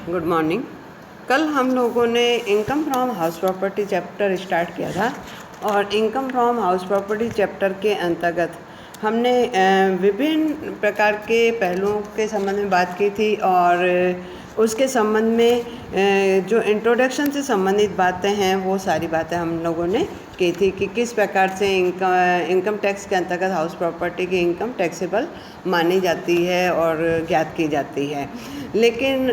Good morning. कल हम लोगों ने income from house property chapter start किया था और income from house property chapter के अंतर्गत हमने विभिन्न प्रकार के पहलुओं के संबंध में बात की थी और उसके संबंध में जो इंट्रोडक्शन से संबंधित बातें हैं वो सारी बातें हम लोगों ने की थी कि किस प्रकार से इनकम टैक्स के अंतर्गत हाउस प्रॉपर्टी की इनकम टैक्सेबल मानी जाती है और ज्ञात की जाती है। लेकिन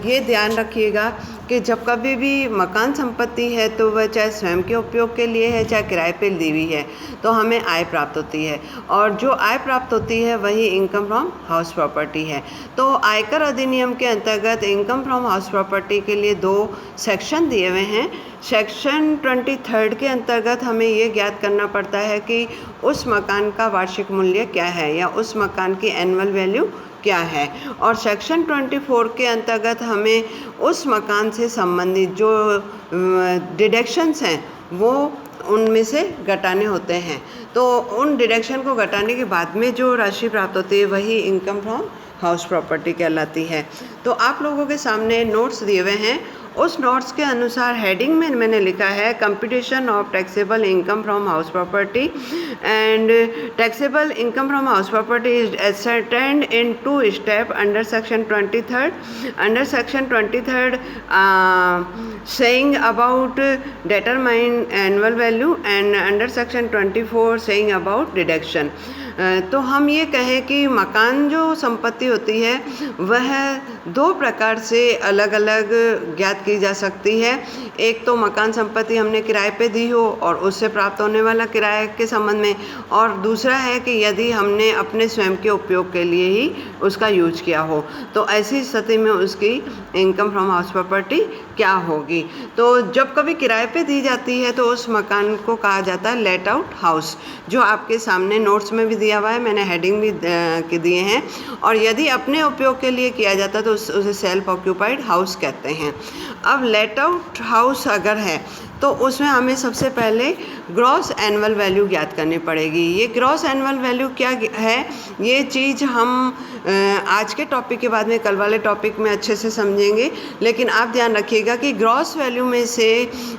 ये ध्यान रखिएगा कि जब कभी भी मकान संपत्ति है तो वह चाहे स्वयं के उपयोग के लिए है चाहे किराए पे ली हुई है तो हमें आय प्राप्त होती है और जो आय प्राप्त होती है वही इनकम फ्रॉम हाउस प्रॉपर्टी है। तो आयकर अधिनियम के अंतर्गत इनकम फ्रॉम हाउस प्रॉपर्टी के लिए 2 सेक्शन दिए हुए हैं। सेक्शन 23 के अंतर्गत हमें ये ज्ञात करना पड़ता है कि उस मकान का वार्षिक मूल्य क्या है या उस मकान की एनुअल वैल्यू क्या है, और सेक्शन 24 के अंतर्गत हमें उस मकान से संबंधित जो डिडक्शंस हैं वो उनमें से घटाने होते हैं। तो उन डिडक्शन को घटाने के बाद में जो राशि प्राप्त होती है वही इनकम फ्रॉम हाउस प्रॉपर्टी कहलाती है। तो आप लोगों के सामने नोट्स दिए हुए हैं। उस नोट्स के अनुसार हेडिंग में मैंने लिखा है computation of taxable income from house property and taxable income from house property is ascertained in 2 steps under section 23rd. Under section 23rd saying about determine annual value and under section 24 saying about deduction. तो हम ये कहें कि मकान जो संपत्ति होती है वह 2 प्रकार से अलग अलग ज्ञात की जा सकती है। एक तो मकान संपत्ति हमने किराए पे दी हो और उससे प्राप्त होने वाला किराए के संबंध में, और दूसरा है कि यदि हमने अपने स्वयं के उपयोग के लिए ही उसका यूज किया हो तो ऐसी स्थिति में उसकी इनकम फ्रॉम हाउस प्रॉपर्टी क्या होगी। तो जब कभी किराए पे दी जाती है तो उस मकान को कहा जाता है लेट आउट हाउस, जो आपके सामने नोट्स में भी दिया हुआ है, मैंने हेडिंग भी दिए हैं। और यदि अपने उपयोग के लिए किया जाता है तो उसे सेल्फ ऑक्यूपाइड हाउस कहते हैं। अब लेट आउट हाउस अगर है तो उसमें हमें सबसे पहले ग्रॉस एनुअल वैल्यू ज्ञात करनी पड़ेगी। ये ग्रॉस एनुअल वैल्यू क्या है, ये चीज़ हम आज के टॉपिक के बाद में कल वाले टॉपिक में अच्छे से समझेंगे। लेकिन आप ध्यान रखिएगा कि ग्रॉस वैल्यू में से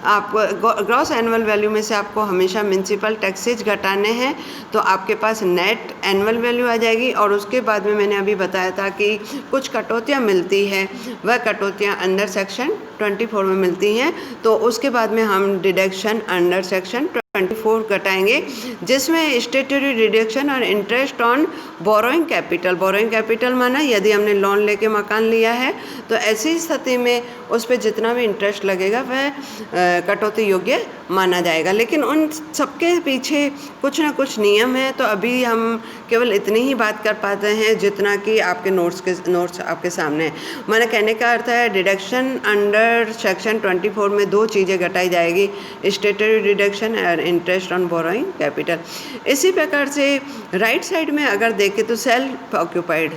ग्रॉस एनुअल वैल्यू में से आपको हमेशा म्युनिसिपल टैक्सेज घटाने हैं तो आपके पास नेट एनुअल वैल्यू आ जाएगी। और उसके बाद में मैंने अभी बताया था कि कुछ कटौतियाँ मिलती है, वह कटौतियाँ अंडर सेक्शन 24 में मिलती हैं। तो उसके बाद में हम डिडक्शन अंडर सेक्शन 24 घटाएंगे, जिसमें स्टेटरी डिडक्शन और interest on borrowing capital. Borrowing capital माना यदि हमने लोन लेके मकान लिया है तो ऐसी स्थिति में उस पर जितना भी इंटरेस्ट लगेगा वह कटौती योग्य माना जाएगा। लेकिन उन सबके पीछे कुछ ना कुछ नियम है, तो अभी हम केवल इतनी ही बात कर पाते हैं जितना कि आपके नोट्स आपके सामने है। मैंने कहने का अर्थ है डिडक्शन अंडर सेक्शन 24 में 2 चीज़ें घटाई जाएगी, स्टेटरी डिडक्शन और इंटरेस्ट ऑन बोरोइंग कैपिटल। इसी प्रकार से राइट साइड में अगर देखें तो self occupied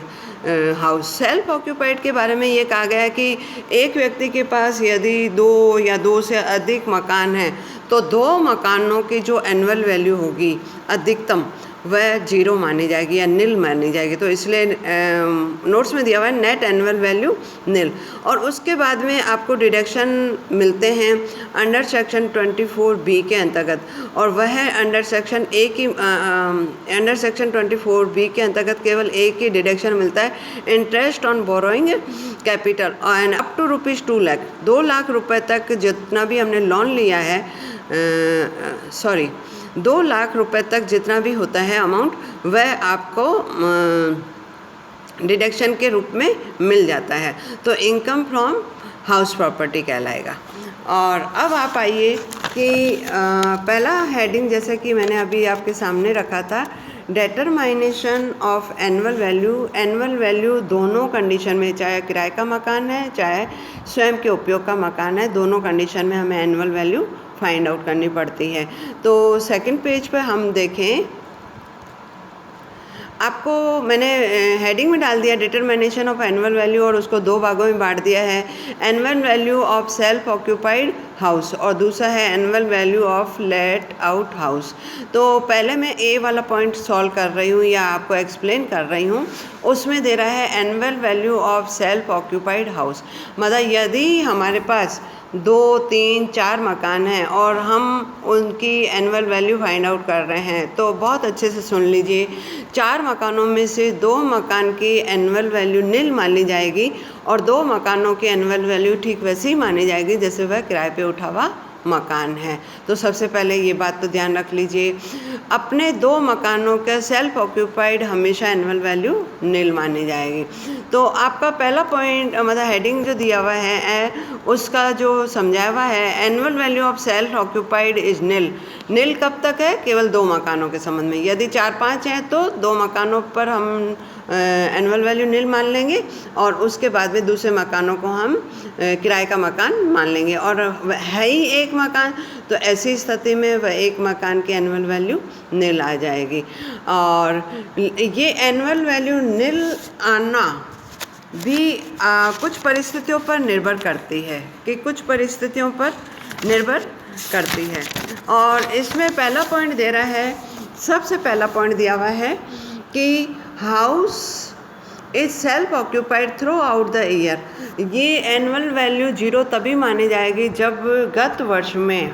house, self occupied के बारे में ये कहा गया है कि एक व्यक्ति के पास यदि 2 या 2 से अधिक मकान हैं तो 2 मकानों की जो एनुअल वैल्यू होगी अधिकतम वह 0 मानी जाएगी या नील मानी जाएगी। तो इसलिए नोट्स में दिया हुआ है नेट एनुअल वैल्यू नील। और उसके बाद में आपको डिडक्शन मिलते हैं अंडर सेक्शन 24B के अंतर्गत, और वह अंडर सेक्शन A की अंडर सेक्शन 24B के अंतर्गत केवल एक ही डिडक्शन मिलता है, interest on borrowing capital and up to ₹2 lakh. 2 lakh रुपए तक जितना भी हमने लोन लिया है 2 लाख रुपए तक जितना भी होता है अमाउंट वह आपको डिडक्शन के रूप में मिल जाता है, तो इनकम फ्रॉम हाउस प्रॉपर्टी कहलाएगा। और अब आप आइए कि पहला हेडिंग जैसे कि मैंने अभी आपके सामने रखा था, determination of annual value. Annual value दोनों कंडीशन में, चाहे किराए का मकान है चाहे स्वयं के उपयोग का मकान है, दोनों कंडीशन में हमें एनुअल वैल्यू फाइंड आउट करनी पड़ती है। तो सेकंड पेज पर हम देखें, आपको मैंने हेडिंग में डाल दिया डिटरमिनेशन ऑफ एनुअल वैल्यू और उसको 2 भागों में बांट दिया है। Annual value of self occupied house और दूसरा है annual value of let out house. तो पहले मैं ए वाला पॉइंट सॉल्व कर रही हूँ या आपको एक्सप्लेन कर रही हूँ। उसमें दे रहा है annual value of self occupied house, मतलब यदि हमारे पास 2, 3, 4 मकान हैं और हम उनकी एनुअल वैल्यू फाइंड आउट कर रहे हैं, तो बहुत अच्छे से सुन लीजिए। 4 मकानों में से 2 मकान की एनुअल वैल्यू निल मानी जाएगी और 2 मकानों की एनुअल वैल्यू ठीक वैसे ही मानी जाएगी जैसे वह किराए पे उठा हुआ मकान है। तो सबसे पहले ये बात तो ध्यान रख लीजिए, अपने 2 मकानों का सेल्फ ऑक्यूपाइड हमेशा एनुअल वैल्यू निल मानी जाएगी। तो आपका पहला पॉइंट मतलब हेडिंग जो दिया हुआ है उसका जो समझाया हुआ है, annual value of self occupied is nil. Nil कब तक है? केवल 2 मकानों के संबंध में। यदि 4-5 हैं तो 2 मकानों पर हम एनुअल वैल्यू निल मान लेंगे और उसके बाद में दूसरे मकानों को हम किराए का मकान मान लेंगे, और है ही एक मकान, तो ऐसी स्थिति में वह एक मकान की एनुअल वैल्यू निल आ जाएगी। और ये एनुअल वैल्यू निल आना भी कुछ परिस्थितियों पर निर्भर करती है, कि कुछ परिस्थितियों पर निर्भर करती है। और इसमें पहला पॉइंट दे रहा है, सबसे पहला पॉइंट दिया हुआ है कि house is self occupied through out the year. ये एनुअल वैल्यू 0 तभी मानी जाएगी जब गत वर्ष में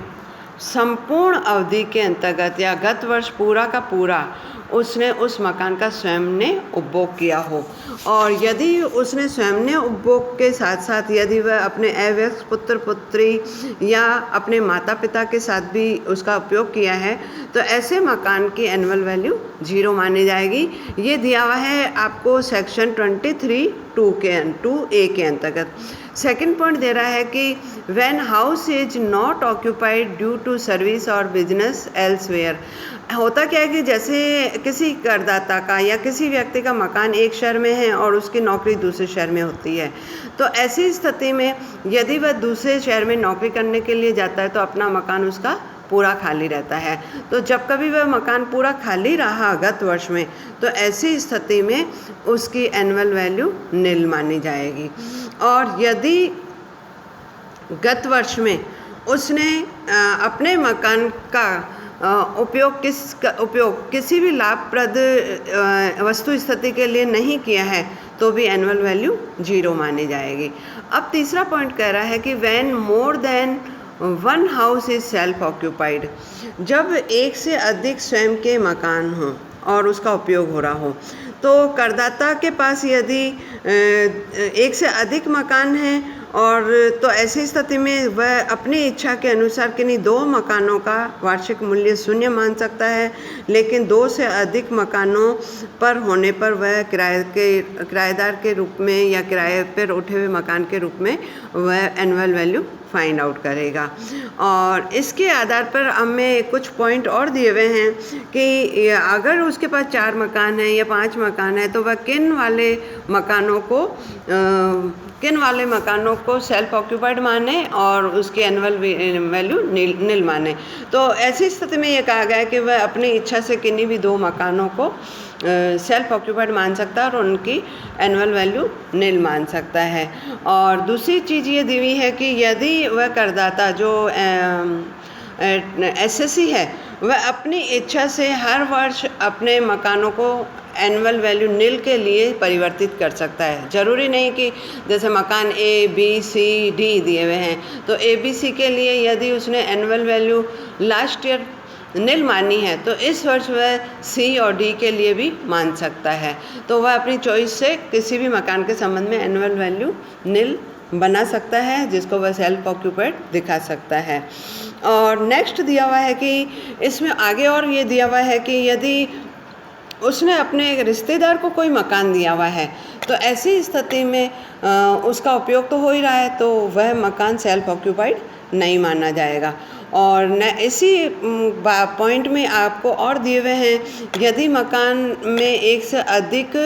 संपूर्ण अवधि के अंतर्गत या गत वर्ष पूरा का पूरा उसने उस मकान का स्वयं ने उपभोग किया हो। और यदि उसने स्वयं ने उपभोग के साथ साथ यदि वह अपने अवयस्क पुत्र पुत्री या अपने माता पिता के साथ भी उसका उपयोग किया है, तो ऐसे मकान की एनुअल वैल्यू 0 मानी जाएगी। ये दिया हुआ है आपको सेक्शन 23(2)(a) के अंतर्गत। सेकंड पॉइंट दे रहा है कि when house is not occupied due to service और बिजनेस एल्सवेयर। होता क्या है कि जैसे किसी करदाता का या किसी व्यक्ति का मकान एक शहर में है और उसकी नौकरी दूसरे शहर में होती है, तो ऐसी स्थिति में यदि वह दूसरे शहर में नौकरी करने के लिए जाता है तो अपना मकान उसका पूरा खाली रहता है। तो जब कभी वह मकान पूरा खाली रहा गत वर्ष में, तो ऐसी स्थिति में उसकी एनुअल वैल्यू निल मानी जाएगी। और यदि गत वर्ष में उसने अपने मकान का उपयोग किसी भी लाभप्रद वस्तु स्थिति के लिए नहीं किया है, तो भी एनुअल वैल्यू 0 मानी जाएगी। अब तीसरा पॉइंट कह रहा है कि when more than 1 house is self occupied. जब एक से अधिक स्वयं के मकान हों और उसका उपयोग हो रहा हो, तो करदाता के पास यदि एक से अधिक मकान हैं और तो ऐसी स्थिति में वह अपनी इच्छा के अनुसार किन्हीं 2 मकानों का वार्षिक मूल्य 0 मान सकता है, लेकिन 2 से अधिक मकानों पर होने पर वह किराएदार के रूप में या किराए पर उठे हुए मकान के रूप में वह एनुअल वैल्यू फाइंड आउट करेगा। और इसके आधार पर हमें कुछ पॉइंट और दिए हुए हैं कि अगर उसके पास 4 मकान हैं या 5 मकान हैं, तो वह किन वाले मकानों को सेल्फ ऑक्यूपाइड माने और उसकी एनुअल वैल्यू निल माने। तो ऐसी स्थिति में ये कहा गया है कि वह अपनी इच्छा से किन्हीं भी 2 मकानों को सेल्फ ऑक्यूपाइड मान सकता है और उनकी एनुअल वैल्यू निल मान सकता है। और दूसरी चीज़ ये दी हुई है कि यदि वह करदाता जो एसएससी है, वह अपनी इच्छा से हर वर्ष अपने मकानों को एनुअल वैल्यू निल के लिए परिवर्तित कर सकता है। ज़रूरी नहीं कि जैसे मकान A, B, C, D दिए हुए हैं, तो A, B, C के लिए यदि उसने एनुअल वैल्यू लास्ट ईयर निल मानी है, तो इस वर्ष वह C और D के लिए भी मान सकता है। तो वह अपनी चॉइस से किसी भी मकान के संबंध में एनुअल वैल्यू निल बना सकता है, जिसको वह सेल्फ ऑक्यूपाइड दिखा सकता है। और नेक्स्ट दिया हुआ है कि इसमें आगे और ये दिया हुआ है कि यदि उसने अपने एक रिश्तेदार को कोई मकान दिया हुआ है, तो ऐसी स्थिति में उसका उपयोग तो हो ही रहा है, तो वह मकान सेल्फ ऑक्यूपाइड नहीं माना जाएगा। और न इसी पॉइंट में आपको और दिए हुए हैं, यदि मकान में एक से अधिक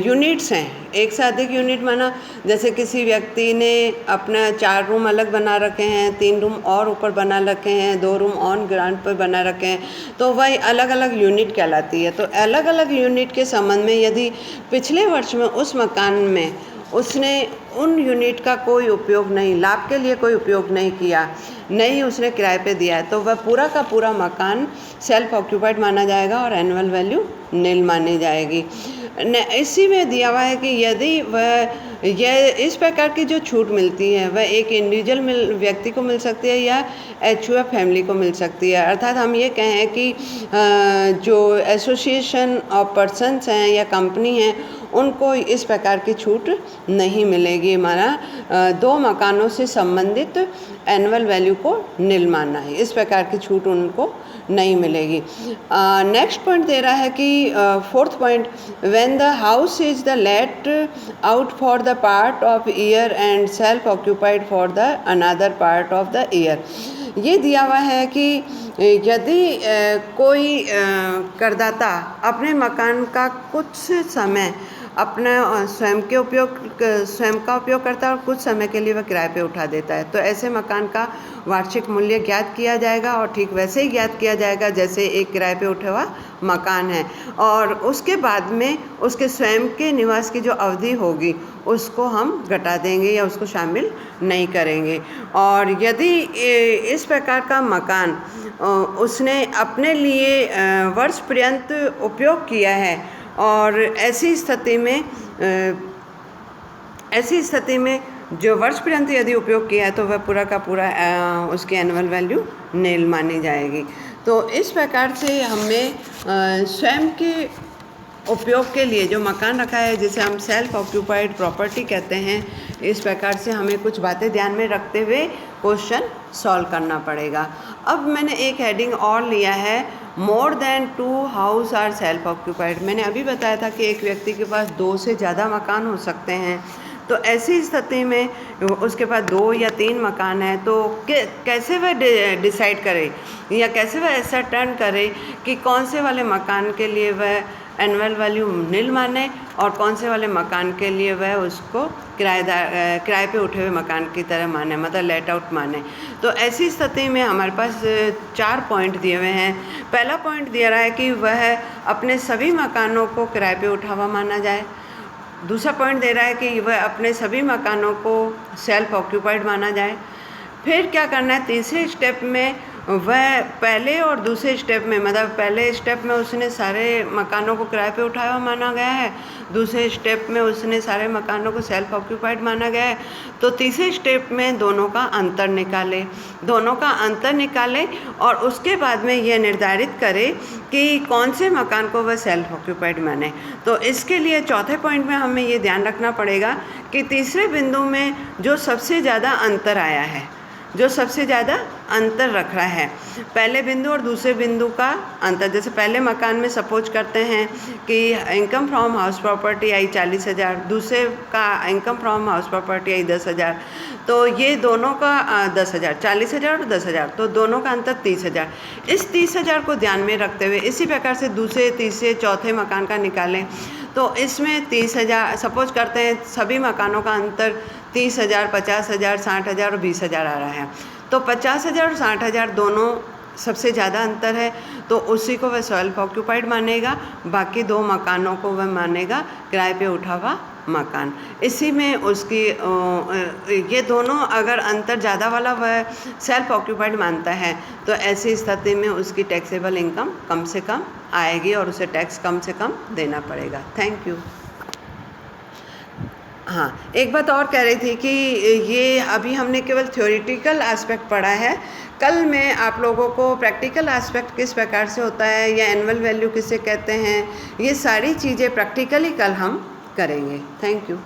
यूनिट्स हैं, एक से अधिक यूनिट माना जैसे किसी व्यक्ति ने अपना 4 रूम अलग बना रखे हैं, 3 रूम और ऊपर बना रखे हैं, 2 रूम ऑन ग्राउंड पर बना रखे हैं, तो वह अलग अलग यूनिट कहलाती है। तो अलग अलग यूनिट के संबंध में यदि पिछले वर्ष में उस मकान में उसने उन यूनिट का कोई उपयोग नहीं, लाभ के लिए कोई उपयोग नहीं किया, नहीं उसने किराए पे दिया है, तो वह पूरा का पूरा मकान सेल्फ ऑक्यूपाइड माना जाएगा और एनुअल वैल्यू नील मानी जाएगी। इसी में दिया हुआ है कि यदि वह यह इस प्रकार की जो छूट मिलती है वह एक इंडिविजुअल व्यक्ति को मिल सकती है या एचयूएफ फैमिली को मिल सकती है। अर्थात हम ये कहें कि जो एसोसिएशन ऑफ पर्सन्स हैं या कंपनी हैं उनको इस प्रकार की छूट नहीं मिलेगी। माना दो मकानों से संबंधित एनुअल वैल्यू को नील मानना है, इस प्रकार की छूट उनको नहीं मिलेगी। नेक्स्ट पॉइंट दे रहा है कि fourth point, when the house is the let out for the part of year and self occupied for the another part of the year. ये दिया हुआ है कि यदि कोई करदाता अपने मकान का कुछ समय अपना स्वयं का उपयोग करता है और कुछ समय के लिए वह किराए पे उठा देता है, तो ऐसे मकान का वार्षिक मूल्य ज्ञात किया जाएगा और ठीक वैसे ही ज्ञात किया जाएगा जैसे एक किराए पे उठा हुआ मकान है। और उसके बाद में उसके स्वयं के निवास की जो अवधि होगी उसको हम घटा देंगे या उसको शामिल नहीं करेंगे। और यदि इस प्रकार का मकान उसने अपने लिए वर्ष पर्यंत उपयोग किया है और ऐसी स्थिति में जो वर्ष पर्यंत यदि उपयोग किया है तो वह पूरा का पूरा उसकी एनुअल वैल्यू नील मानी जाएगी। तो इस प्रकार से हमें स्वयं के उपयोग के लिए जो मकान रखा है जिसे हम सेल्फ ऑक्यूपाइड प्रॉपर्टी कहते हैं, इस प्रकार से हमें कुछ बातें ध्यान में रखते हुए क्वेश्चन सॉल्व करना पड़ेगा। अब मैंने एक हेडिंग और लिया है, more than 2 house are self occupied. मैंने अभी बताया था कि एक व्यक्ति के पास 2 से ज़्यादा मकान हो सकते हैं, तो ऐसी स्थिति में उसके पास 2 या 3 मकान है तो कैसे वह डिसाइड करे या कैसे वह ऐसा टर्न करे कि कौन से वाले मकान के लिए वह एनुअल वैल्यू नील माने और कौन से वाले मकान के लिए वह उसको किराए पे उठे हुए मकान की तरह माने, मतलब लेट आउट माने। तो ऐसी स्थिति में हमारे पास 4 पॉइंट दिए हुए हैं। पहला पॉइंट दिया रहा है कि वह अपने सभी मकानों को किराए पे उठा हुआ माना जाए। दूसरा पॉइंट दे रहा है कि वह अपने सभी मकानों को सेल्फ ऑक्यूपाइड माना जाए। फिर क्या करना है, तीसरे स्टेप में वह पहले और दूसरे स्टेप में, मतलब पहले स्टेप में उसने सारे मकानों को किराए पे उठाया हुआ माना गया है, दूसरे स्टेप में उसने सारे मकानों को सेल्फ ऑक्यूपाइड माना गया है, तो तीसरे स्टेप में दोनों का अंतर निकाले और उसके बाद में यह निर्धारित करे कि कौन से मकान को वह सेल्फ ऑक्यूपाइड माने। तो इसके लिए चौथे पॉइंट में हमें ये ध्यान रखना पड़ेगा कि तीसरे बिंदु में जो सबसे ज़्यादा अंतर आया है, जो सबसे ज़्यादा अंतर रख रहा है, पहले बिंदु और दूसरे बिंदु का अंतर। जैसे पहले मकान में सपोज करते हैं कि इनकम फ्रॉम हाउस प्रॉपर्टी आई 40,000, दूसरे का इनकम फ्रॉम हाउस प्रॉपर्टी आई 10,000, तो ये दोनों का 10,000, 40,000 और 10,000, तो दोनों का अंतर 30,000। इस 30,000 को ध्यान में रखते हुए इसी प्रकार से दूसरे, तीसरे, चौथे मकान का निकालें। तो इसमें 30,000 सपोज करते हैं, सभी मकानों का अंतर 30,000, 50,000, 60,000 और 20,000 आ रहा है। तो 50,000 और 60,000 दोनों सबसे ज़्यादा अंतर है, तो उसी को वह सेल्फ ऑक्यूपाइड मानेगा, बाकी 2 मकानों को वह मानेगा किराए पे उठा हुआ मकान। इसी में उसकी ये दोनों अगर अंतर ज़्यादा वाला वह सेल्फ ऑक्यूपाइड मानता है तो ऐसी स्थिति में उसकी टैक्सेबल इनकम कम से कम आएगी और उसे टैक्स कम से कम देना पड़ेगा। Thank you. हाँ, एक बात और कह रही थी कि ये अभी हमने केवल थ्योरेटिकल एस्पेक्ट पढ़ा है, कल मैं आप लोगों को प्रैक्टिकल एस्पेक्ट किस प्रकार से होता है या एनुअल वैल्यू किसे कहते हैं, ये सारी चीज़ें प्रैक्टिकली कल हम करेंगे। Thank you.